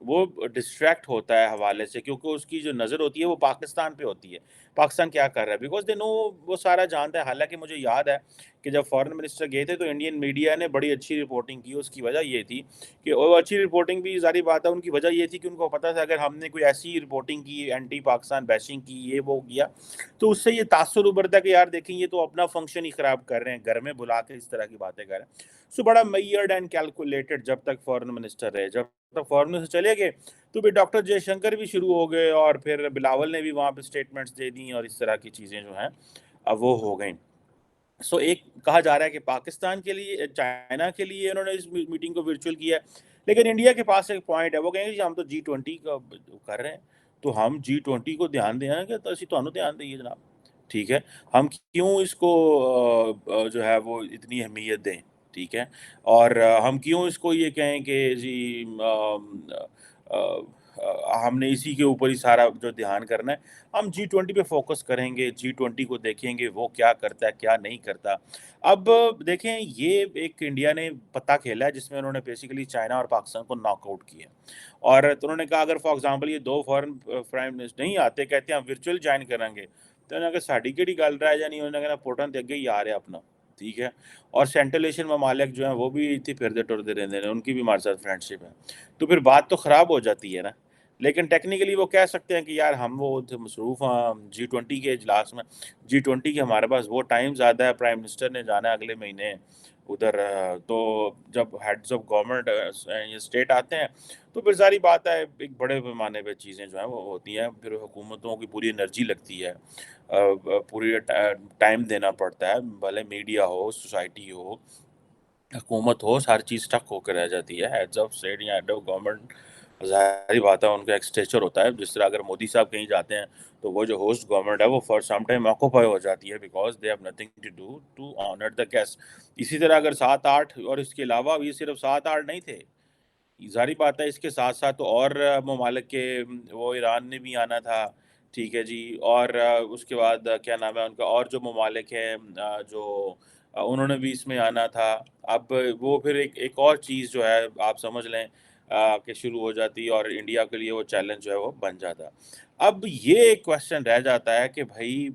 وہ ڈسٹریکٹ ہوتا ہے حوالے سے، کیونکہ اس کی جو نظر ہوتی ہے وہ پاکستان پہ ہوتی ہے، پاکستان کیا کر رہا ہے، بیکاز دے نو، وہ سارا جانتا ہے۔ حالانکہ مجھے یاد ہے کہ جب فارن منسٹر گئے تھے تو انڈین میڈیا نے بڑی اچھی رپورٹنگ کی، اس کی وجہ یہ تھی کہ وہ اچھی رپورٹنگ بھی ظاہری بات ہے، ان کی وجہ یہ تھی کہ ان کو پتہ تھا اگر ہم نے کوئی ایسی رپورٹنگ کی، اینٹی پاکستان بیشنگ کی، یہ وہ کیا، تو اس سے یہ تاثر ابھرتا ہے کہ یار دیکھیں یہ تو اپنا فنکشن ہی خراب کر رہے ہیں، گھر میں بلا کے اس طرح کی باتیں کر رہے ہیں۔ سو بڑا میئرڈ اینڈ کیلکولیٹڈ جب تک فارن منسٹر رہے، جب تک فارن منسٹر چلے گئے تو پھر ڈاکٹر جے شنکر بھی شروع ہو گئے، اور پھر بلاول نے بھی وہاں پہ اسٹیٹمنٹس دے دیں، اور اس طرح کی چیزیں جو ہیں اب وہ ہو گئیں۔ سو ایک کہا جا رہا ہے کہ پاکستان کے لیے، چائنا کے لیے انہوں نے اس میٹنگ کو ورچوئل کیا ہے، لیکن انڈیا کے پاس ایک پوائنٹ ہے، وہ کہیں گے جی ہم تو G20 کا کر رہے ہیں، تو ہم G20 کو دھیان دیں کہ تو اسی تھانوں دھیان دئیے جناب، ٹھیک ہے، ہم کیوں اس کو جو ہے وہ اتنی اہمیت دیں، ٹھیک ہے، اور ہم کیوں اس کو یہ کہیں کہ جی ہم نے اسی کے اوپر ہی سارا جو دھیان کرنا ہے، ہم G20 پہ فوکس کریں گے، G20 کو دیکھیں گے وہ کیا کرتا ہے کیا نہیں کرتا۔ اب دیکھیں یہ ایک انڈیا نے پتہ کھیلا ہے جس میں انہوں نے بیسیکلی چائنا اور پاکستان کو ناک آؤٹ کیا، اور تو انہوں نے کہا اگر فار ایگزامپل یہ دو فارن پرائم منسٹر نہیں آتے، کہتے ہیں ہم ورچوئل جوائن کریں گے، تو انہوں نے کہا ساڈی کیڑی گل رہ جانی، انہوں نے کہا پوٹن تے اگے ہی آ رہے اپنا، ٹھیک ہے، اور سینٹرل ایشین ممالک جو ہیں وہ بھی اتنے پھردے ٹردے رہتے ہیں، ان کی بھی ہمارے ساتھ فرینڈ شپ ہے، تو پھر بات تو خراب ہو جاتی ہے نا۔ لیکن ٹیکنیکلی وہ کہہ سکتے ہیں کہ یار ہم وہ مصروف ہیں G20 کے اجلاس میں، G20 کے ہمارے پاس وہ ٹائم زیادہ ہے، پرائم منسٹر نے جانا ہے اگلے مہینے ادھر، تو جب ہیڈز آف گورنمنٹ یہ اسٹیٹ آتے ہیں تو پھر ساری بات ہے ایک بڑے پیمانے پہ چیزیں جو ہیں وہ ہوتی ہیں، پھر حکومتوں کی پوری انرجی لگتی ہے، پوری ٹائم دینا پڑتا ہے، بھلے میڈیا ہو، سوسائٹی ہو، حکومت ہو، ہر چیز اسٹک ہو کے رہ جاتی ہے۔ ہیڈز آف اسٹیٹ یا ہیڈ آف گورنمنٹ ظاہری بات ہے ان کا ایک اسٹیچر ہوتا ہے، جس طرح اگر مودی صاحب کہیں جاتے ہیں تو وہ جو ہوسٹ گورنمنٹ ہے وہ فار سم ٹائم آکوپائی ہو جاتی ہے، because they have nothing to do to honour the guest. اسی طرح اگر 7-8 اور اس کے علاوہ بھی صرف 7-8 نہیں تھے، ظاہری بات ہے اس کے ساتھ ساتھ تو اور ممالک کے وہ ایران نے بھی آنا تھا، ٹھیک ہے جی، اور اس کے بعد کیا نام ہے ان کا، اور جو ممالک ہیں جو انہوں نے بھی اس میں آنا تھا۔ اب وہ پھر ایک اور چیز جو ہے آپ سمجھ لیں کہ شروع ہو جاتی، اور انڈیا کے لیے وہ چیلنج جو ہے وہ بن جاتا۔ اب یہ ایک کویسچن رہ جاتا ہے کہ بھائی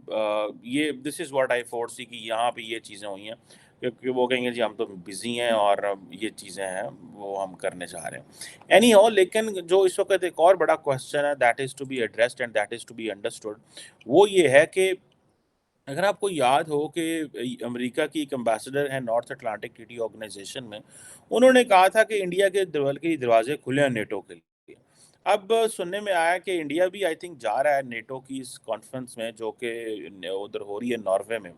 یہ دس از واٹ آئی فور سی کہ یہاں پہ یہ چیزیں ہوئی ہیں، کیونکہ وہ کہیں گے جی ہم تو بزی ہیں اور یہ چیزیں ہیں وہ ہم کرنے جا رہے ہیں، اینی ہو، لیکن جو اس وقت ایک اور بڑا کویسچن ہے that is to be addressed and that is to be understood, وہ یہ ہے کہ اگر آپ کو یاد ہو کہ امریکہ کی ایک امبیسڈر ہے نارتھ اٹلانٹک ٹریٹی آرگنائزیشن میں، انہوں نے کہا تھا کہ انڈیا کے دروازے کھلے ہیں نیٹو کے لیے۔ اب سننے میں آیا کہ انڈیا بھی آئی تھنک جا رہا ہے نیٹو کی اس کانفرنس میں، جو کہ ادھر ہو رہی ہے ناروے میں۔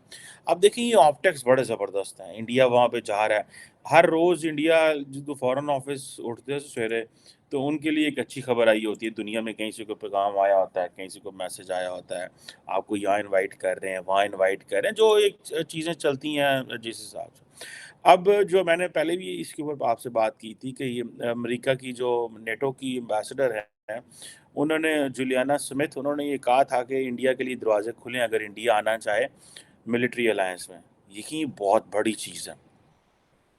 اب دیکھیں یہ آپٹکس بڑے زبردست ہیں، انڈیا وہاں پہ جا رہا ہے، ہر روز انڈیا جو فارن آفس اٹھتے ہیں سویرے تو ان کے لیے ایک اچھی خبر آئی ہوتی ہے، دنیا میں کہیں سے کوئی پیغام آیا ہوتا ہے، کہیں سے کوئی میسج آیا ہوتا ہے، آپ کو یہاں انوائٹ کر رہے ہیں، وہاں انوائٹ کر رہے ہیں، جو ایک چیزیں چلتی ہیں جس حساب سے۔ اب جو میں نے پہلے بھی اس کے اوپر آپ سے بات کی تھی کہ یہ امریکہ کی جو نیٹو کی امبیسڈر ہیں، انہوں نے جولیانا سمتھ، انہوں نے یہ کہا تھا کہ انڈیا کے لیے دروازے کھلے ہیں اگر انڈیا آنا چاہے ملٹری الائنس میں۔ یقین بہت بڑی چیز ہے،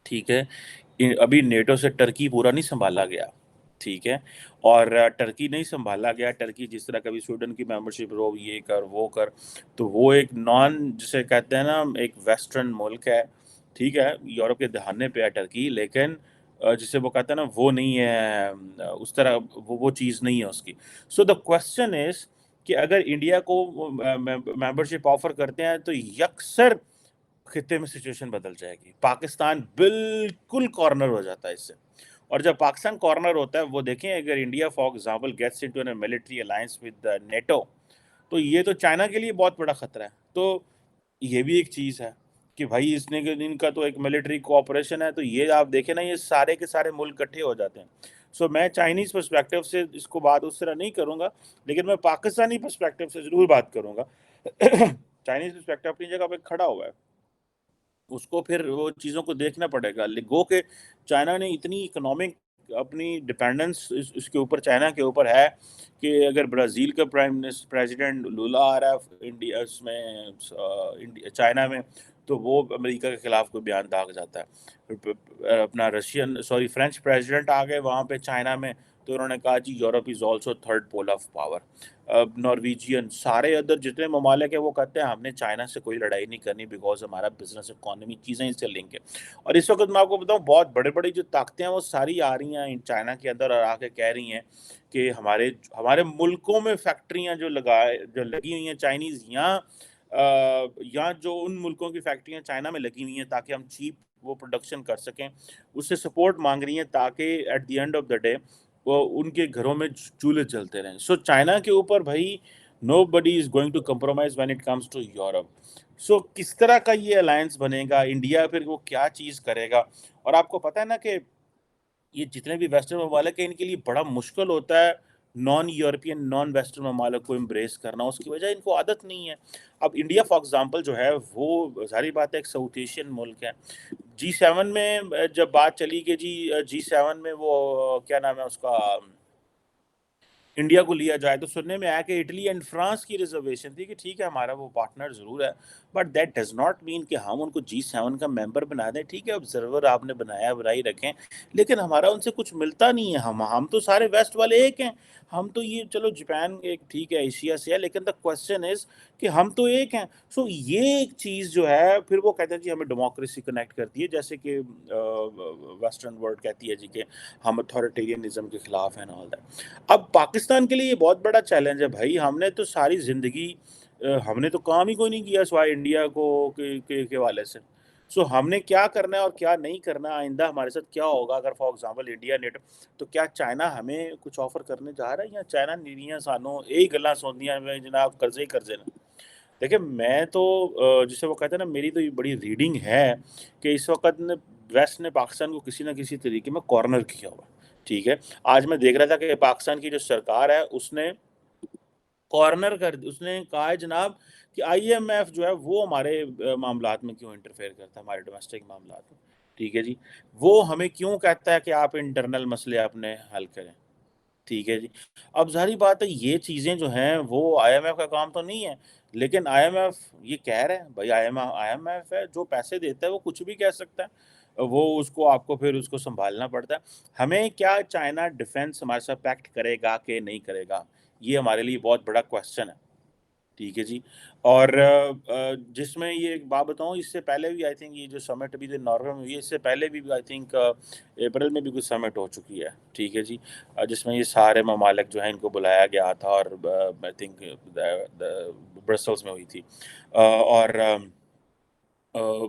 ٹھیک ہے، ابھی نیٹو سے ٹرکی پورا نہیں سنبھالا گیا، ٹھیک ہے، اور ٹرکی نہیں سنبھالا گیا، ٹرکی جس طرح کبھی سویڈن کی ممبرشپ رو یہ کر وہ کر، تو وہ ایک جسے کہتے ہیں نا ایک ویسٹرن ملک ہے، ٹھیک ہے، یورپ کے دہانے پہ ہے ٹرکی، لیکن جسے وہ کہتے ہیں نا وہ نہیں ہے اس طرح، وہ چیز نہیں ہے اس کی۔ سو دا کوشچن از کہ اگر انڈیا کو ممبرشپ آفر کرتے ہیں تو یکسر خطے میں سچویشن بدل جائے گی، پاکستان بالکل کارنر ہو جاتا ہے اس سے، اور جب پاکستان کارنر ہوتا ہے، وہ دیکھیں اگر India for example gets into a military alliance with NATO, تو یہ تو چائنا کے لیے بہت بڑا خطرہ ہے، تو یہ بھی ایک چیز ہے کہ بھائی اس نے ان کا تو ایک ملٹری کوآپریشن ہے، تو یہ آپ دیکھیں نا یہ سارے کے سارے ملک اکٹھے ہو جاتے ہیں۔ سو میں چائنیز پرسپیکٹیو سے اس کو بات اس طرح نہیں کروں گا، لیکن میں پاکستانی پرسپیکٹیو سے ضرور بات کروں گا۔ چائنیز پرسپیکٹیو اپنی جگہ پہ کھڑا ہوا ہے، اس کو پھر وہ چیزوں کو دیکھنا پڑے گا، گو کہ چائنا نے اتنی اکنامک اپنی ڈیپینڈنس اس کے اوپر چائنا کے اوپر ہے کہ اگر برازیل کا پریزیڈنٹ لولا آ رہا ہے انڈیا اس میں چائنا میں، تو وہ امریکہ کے خلاف کوئی بیان داغ جاتا ہے، اپنا فرینچ پریزیڈنٹ آ گئے وہاں پہ چائنا میں، تو انہوں نے کہا جی Europe is also third pole of power. Norwegian سارے ادر جتنے ممالک ہیں وہ کہتے ہیں ہم نے چائنا سے کوئی لڑائی نہیں کرنی بیکاز ہمارا بزنس اکانومی چیزیں اس سے لنک ہے. اور اس وقت میں آپ کو بتاؤں بہت بڑے بڑے جو طاقتیں ہیں وہ ساری آ رہی ہیں چائنا کے اندر اور آ کے کہہ رہی ہیں کہ ہمارے ملکوں میں فیکٹریاں جو لگی ہوئی ہیں چائنیز یہاں جو ان ملکوں کی فیکٹریاں چائنا میں لگی ہوئی ہیں تاکہ ہم چیپ وہ پروڈکشن کر سکیں اس سے سپورٹ مانگ رہی ہیں تاکہ at the end of the day وہ ان کے گھروں میں چولہے چلتے رہیں. سو چائنا کے اوپر بھائی nobody is going to compromise when it comes to Europe. So کس طرح کا یہ الائنس بنے گا انڈیا پھر وہ کیا چیز کرے گا. اور آپ کو پتہ ہے نا کہ یہ جتنے بھی ویسٹرن ممالک ہیں ان کے لیے بڑا مشکل ہوتا ہے نان یورپین نان ویسٹرن ممالک کو امبریس کرنا. اس کی وجہ ان کو عادت نہیں ہے. اب انڈیا فار ایگزامپل جو ہے وہ ظاہری بات ہے ایک ساؤتھ ایشین ملک ہے. G7 میں جب بات چلی کہ جی G7 میں وہ کیا نام ہے اس کا انڈیا کو لیا جائے تو سننے میں آیا کہ اٹلی اینڈ فرانس کی ریزرویشن تھی کہ ٹھیک ہے ہمارا وہ پارٹنر ضرور ہے but that does not mean کہ ہم ان کو G7 کا ممبر بنا دیں. ٹھیک ہے آبزرور آپ نے بنائی رکھیں لیکن ہمارا ان سے کچھ ملتا نہیں ہے. ہم تو سارے ویسٹ والے ایک ہیں. ہم تو یہ چلو جاپان ایک ٹھیک ہے ایشیا سے ہے لیکن دا کوسچن از کہ ہم تو ایک ہیں. سو یہ ایک چیز جو ہے پھر وہ کہتے ہیں جی ہمیں ڈیموکریسی کنیکٹ کرتی ہے جیسے کہ ویسٹرن ورلڈ کہتی ہے جی کہ ہم اتھارٹیرینزم کے خلاف ہیں all that. اب پاکستان کے لیے یہ بہت بڑا چیلنج ہے بھائی. ہم نے تو ساری زندگی ہم نے تو کام ہی کوئی نہیں کیا سوائے انڈیا کو کے والے سے. سو ہم نے کیا کرنا ہے اور کیا نہیں کرنا آئندہ ہمارے ساتھ کیا ہوگا اگر فار ایگزامپل انڈیا نیٹو تو کیا چائنا ہمیں کچھ آفر کرنے جا رہا ہے یا چائنا نیریاں سانوں یہی گلاں سوندیاں میں جناب قرضے ہی قرضے نا. دیکھیں میں تو جسے وہ کہتے ہیں نا میری تو یہ بڑی ریڈنگ ہے کہ اس وقت ویسٹ نے پاکستان کو کسی نہ کسی طریقے میں کارنر کیا ہوا. ٹھیک ہے آج میں دیکھ رہا تھا کہ پاکستان کی جو سرکار ہے اس نے کہا ہے جناب کہ آئی ایم ایف جو ہے وہ ہمارے معاملات میں کیوں انٹرفیئر کرتا ہے ہمارے ڈومیسٹک معاملات میں. ٹھیک ہے جی وہ ہمیں کیوں کہتا ہے کہ آپ انٹرنل مسئلے اپنے حل کریں. ٹھیک ہے جی اب ظاہری بات ہے یہ چیزیں جو ہیں وہ آئی ایم ایف کا کام تو نہیں ہے لیکن آئی ایم ایف یہ کہہ رہے ہیں بھائی آئی ایم ایف ہے جو پیسے دیتا ہے وہ کچھ بھی کہہ سکتا ہے. وہ اس کو آپ کو پھر اس کو سنبھالنا پڑتا ہے. ہمیں کیا چائنا ڈیفنس ہمارے ساتھ پیکٹ کرے گا کہ نہیں کرے گا یہ ہمارے لیے بہت بڑا کویسچن ہے. ٹھیک ہے جی اور جس میں یہ ایک بات بتاؤں اس سے پہلے بھی آئی تھنک یہ جو سمٹ ابھی ناروے میں ہوئی ہے اس سے پہلے بھی آئی تھنک اپریل میں بھی کوئی سمٹ ہو چکی ہے. ٹھیک ہے جی جس میں یہ سارے ممالک جو ہیں ان کو بلایا گیا تھا اور آئی تھنک برسلس میں ہوئی تھی اور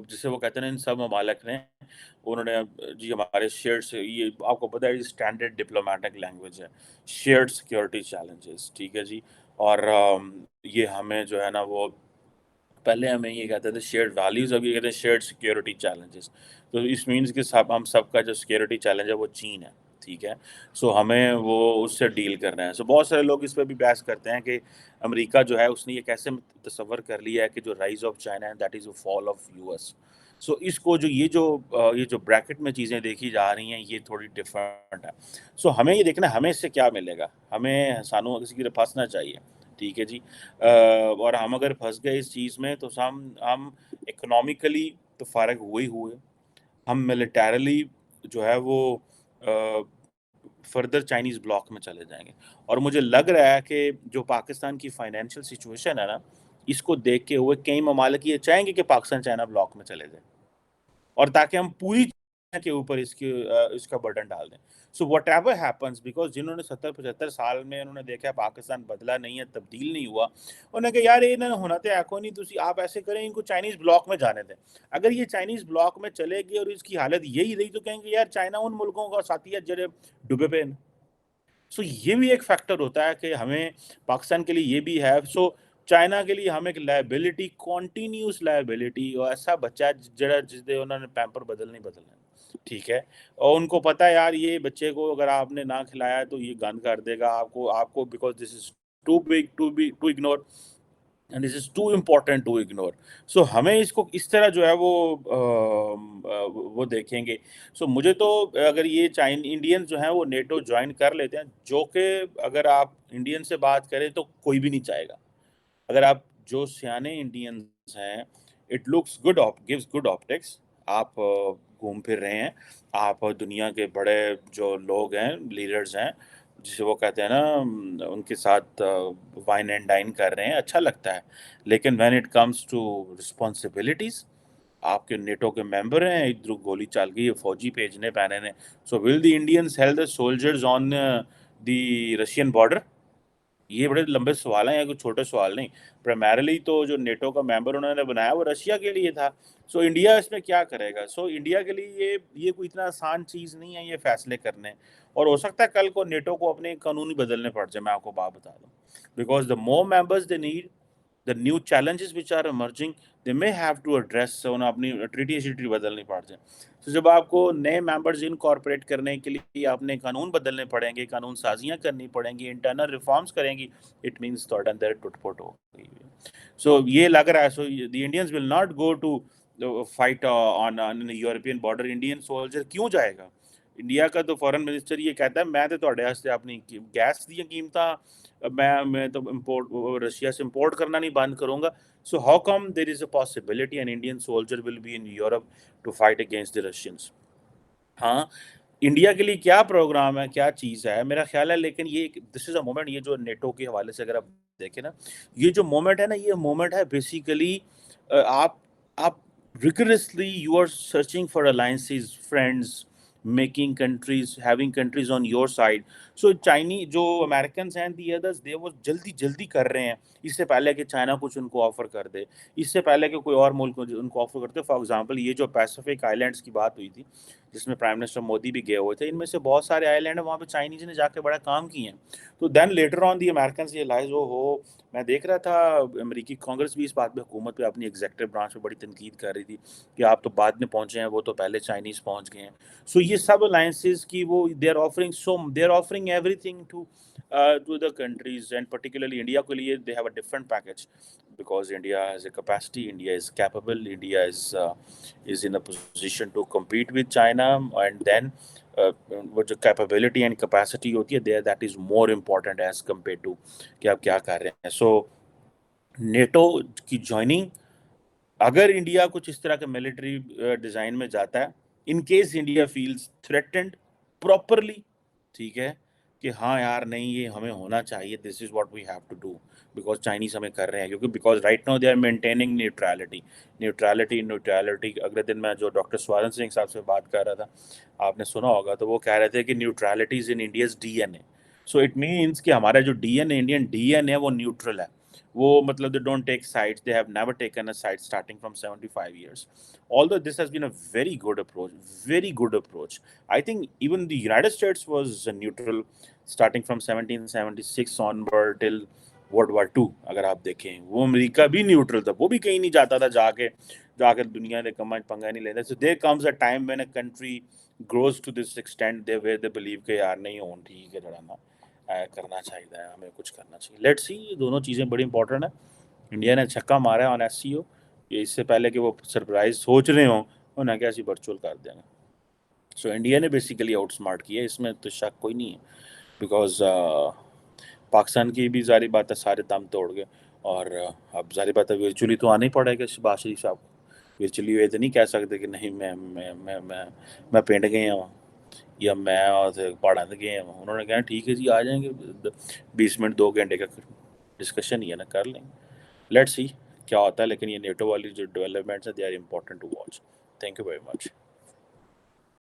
جسے وہ کہتے ہیں ان سب ممالک نے انہوں نے جی ہمارے شیئرڈ سے یہ آپ کو پتہ ہے اسٹینڈرڈ ڈپلومیٹک لینگویج ہے شیئرڈ سیکورٹی چیلنجز. ٹھیک ہے جی اور یہ ہمیں جو ہے نا وہ پہلے ہمیں یہ کہتے تھے شیئرڈ ویلیوز اب یہ کہتے ہیں شیئرڈ سیکورٹی چیلنجز. تو اس مینس کہ ہم سب کا جو سیکورٹی چیلنج ہے وہ چین ہے. ٹھیک ہے سو ہمیں وہ اس سے ڈیل کرنا ہے. سو بہت سارے لوگ اس پہ بھی بحث کرتے ہیں کہ امریکہ جو ہے اس نے یہ کیسے تصور کر لیا ہے کہ جو رائز آف چائنا ہے that is a fall of U S. So اس کو یہ جو بریکٹ میں چیزیں دیکھی جا رہی ہیں یہ تھوڑی ڈفرینٹ ہے. سو ہمیں یہ دیکھنا ہمیں اس سے کیا ملے گا. ہمیں سانوں کسی کی پھنسنا چاہیے. ٹھیک ہے جی اور ہم اگر پھنس گئے اس چیز میں تو ہم اکنامکلی تو فارغ ہوئے ہم ملیٹریلی جو ہے وہ فردر چائنیز بلاک میں چلے جائیں گے. اور مجھے لگ رہا ہے کہ جو پاکستان کی فائنینشیل سچویشن ہے نا اس کو دیکھ کے ہوئے کئی ممالک یہ چاہیں گے کہ پاکستان چائنا بلاک میں چلے جائیں اور تاکہ ہم پوری چائنا کے اوپر اس کا برڈن ڈال دیں. So what ever happens because جنہوں نے 70-75 سال میں انہوں نے دیکھا پاکستان بدلا نہیں ہے تبدیل نہیں ہوا انہوں نے کہا یار یہ ہونا تو ایکو نہیں تھی آپ ایسے کریں ان کو چائنیز بلاک میں جانے دیں. اگر یہ چائنیز بلاک میں چلے گی اور اس کی حالت یہی رہی تو کہیں گے یار چائنا ان ملکوں کا ساتھی ہے جڑے ڈوبے پہ. سو یہ بھی ایک فیکٹر ہوتا ہے کہ ہمیں پاکستان کے لیے یہ بھی ہے. سو چائنا کے لیے ہم ایک لائبلٹی کنٹینیوس لائبلٹی اور ایسا بچہ جڑا جس دے انہوں نے پیمپر بدلنا. ٹھیک ہے اور ان کو پتہ ہے یار یہ بچے کو اگر آپ نے نہ کھلایا تو یہ گند کر دے گا آپ کو because this is too big to ignore and this is too important to ignore. So ہمیں اس کو اس طرح جو ہے وہ دیکھیں گے. سو مجھے تو اگر یہ انڈین جو ہیں وہ نیٹو جوائن کر لیتے ہیں جو کہ اگر آپ انڈین سے بات کریں تو کوئی بھی نہیں چاہے گا. اگر آپ جو سیانے انڈینز ہیں it looks good gives good optics. آپ گھوم پھر رہے ہیں آپ دنیا کے بڑے جو لوگ ہیں لیڈرز ہیں جسے وہ کہتے ہیں نا ان کے ساتھ وائن اینڈ ڈائن کر رہے ہیں، اچھا لگتا ہے، لیکن when it comes to responsibilities, آپ کے نیٹو کے ممبر ہیں، ادھر گولی چل گئی ہے، فوجی بھیجنے پینے نے، so will the Indians help the soldiers on the Russian border? یہ بڑے لمبے سوال ہیں، کوئی چھوٹے سوال نہیں. پرائمرلی تو جو نیٹو کا ممبر انہوں نے بنایا وہ رشیا کے لیے تھا، سو انڈیا اس میں کیا کرے گا؟ سو انڈیا کے لیے یہ کوئی اتنا آسان چیز نہیں ہے یہ فیصلے کرنے، اور ہو سکتا ہے کل کو نیٹو کو اپنے قانون ہی بدلنے پڑ جائے، میں آپ کو بات بتا دوں، because the more members they need the new challenges which are emerging, they may have to address، انہیں اپنی ٹریٹی بدلنی پڑ جائے. تو جب آپ کو نئے ممبرز انکارپوریٹ کرنے کے لیے اپنے قانون بدلنے پڑیں گے، قانون سازیاں کرنی پڑیں گی، انٹرنل ریفارمز کریں گی، اٹ مینس تھوڑا اندر ٹوٹ پھوٹ ہو گئی. سو یہ لگ رہا ہے، so the Indians will not go to fight on European border. Indian soldier کیوں جائے گا؟ انڈیا کا تو فارن منسٹر یہ کہتا ہے میں تو تھوڑے واسطے اپنی گیس دی قیمتاں میں تو امپورٹ رشیا سے امپورٹ کرنا نہیں بند کروں گا. So how come there is a possibility an Indian soldier will be in Europe to fight against the Russians? ہاں، انڈیا کے لیے کیا پروگرام ہے، کیا چیز ہے میرا خیال ہے، لیکن یہ دس از اے مومنٹ، یہ جو نیٹو کے حوالے سے اگر آپ دیکھیں نا، یہ جو مومنٹ ہے نا، یہ مومنٹ ہے بیسیکلی آپ rigorously you are searching for alliances, friends, making countries, having countries on your side. So چائنی جو امریکنس ہیں دی ادرس دے وہ جلدی جلدی کر رہے ہیں، اس سے پہلے کہ چائنا کچھ ان کو آفر کر دے، اس سے پہلے کہ کوئی اور ملک ان کو آفر کرتے. فار ایگزامپل یہ جو پیسیفک آئی لینڈس کی بات ہوئی تھی جس میں پرائم منسٹر مودی بھی گئے ہوئے تھے، ان میں سے بہت سارے آئی لینڈ ہیں وہاں پہ چائنیز نے جا کے بڑا کام کیے ہیں. تو then later on the Americans realize ہو میں دیکھ رہا تھا امریکی کانگریس بھی اس بات پہ حکومت پہ اپنی ایگزیکٹو برانچ پہ بڑی تنقید کر رہی تھی کہ آپ تو بعد میں پہنچے ہیں، وہ تو پہلے چائنیز پہنچ گئے ہیں. سو یہ سب الائنسز کی وہ they are offering everything to the countries and particularly India کے لیے they have a different package because India has a capacity, India is capable, India is in a position to compete with China, and then وہ جو capability and capacity ہوتی ہے there that is more important as compared to کہ آپ کیا کر رہے ہیں. سو نیٹو کی جوائننگ، اگر انڈیا کچھ اس طرح کے ملٹری ڈیزائن میں جاتا ہے، in case India feels threatened properly, ٹھیک ہے کہ ہاں یار نہیں یہ ہمیں ہونا چاہیے، this is what we have to do because Chinese ہمیں کر رہے ہیں، کیونکہ because right now they are maintaining neutrality. اگلے دن میں جو ڈاکٹر سوارن سنگھ صاحب سے بات کر رہا تھا، آپ نے سنا ہوگا، تو وہ کہہ رہے تھے کہ neutrality is in India's D N A. So it means کہ ہمارا جو D N A Indian D N A وہ نیوٹرل ہے، وہ مطلب they don't take sides, they have never taken a side starting from 75 years. Although this has been a very good approach. I think even the United States was neutral starting from 1776 onward till World War II. اگر آپ دیکھیں وہ امریکہ بھی neutral تھا، وہ بھی کہیں نہیں جاتا تھا، جا کے دنیا نے پنگا نہیں لیتا. So there comes a time when a country grows to this extent where they believe کہ یار نہیں ہوں ٹھیک ہے لڑانا کرنا چاہیے، ہمیں کچھ کرنا چاہیے. لیٹ سی، یہ دونوں چیزیں بڑی امپورٹنٹ ہیں. انڈیا نے چھکا مارا ہے آن ایس سی او، یہ اس سے پہلے کہ وہ سرپرائز سوچ رہے ہوں انہیں کیا سی ورچوئل کر دیں گے. سو انڈیا نے بیسیکلی آؤٹ اسمارٹ کیا، اس میں تو شک کوئی نہیں ہے، بیکاز پاکستان کی بھی ظاہری بات ہے سارے دم توڑ گئے، اور اب ظاہری بات ہے ورچولی تو آنا ہی پڑے گا شہباز شریف صاحب کو. ورچولی یہ تو نہیں کہہ سکتے کہ نہیں میں پنڈ گئے ہوں یا میں پہاڑوں سے گئے ہوں. انہوں نے کہا ٹھیک ہے جی آ جائیں گے، 20 منٹ 2 گھنٹے کا ڈسکشن ہی ہے نا، کر لیں گے. لیٹ سی کیا ہوتا ہے، لیکن یہ نیٹو والی جو ڈیولپمنٹس ہیں they are important to watch. Thank you very much.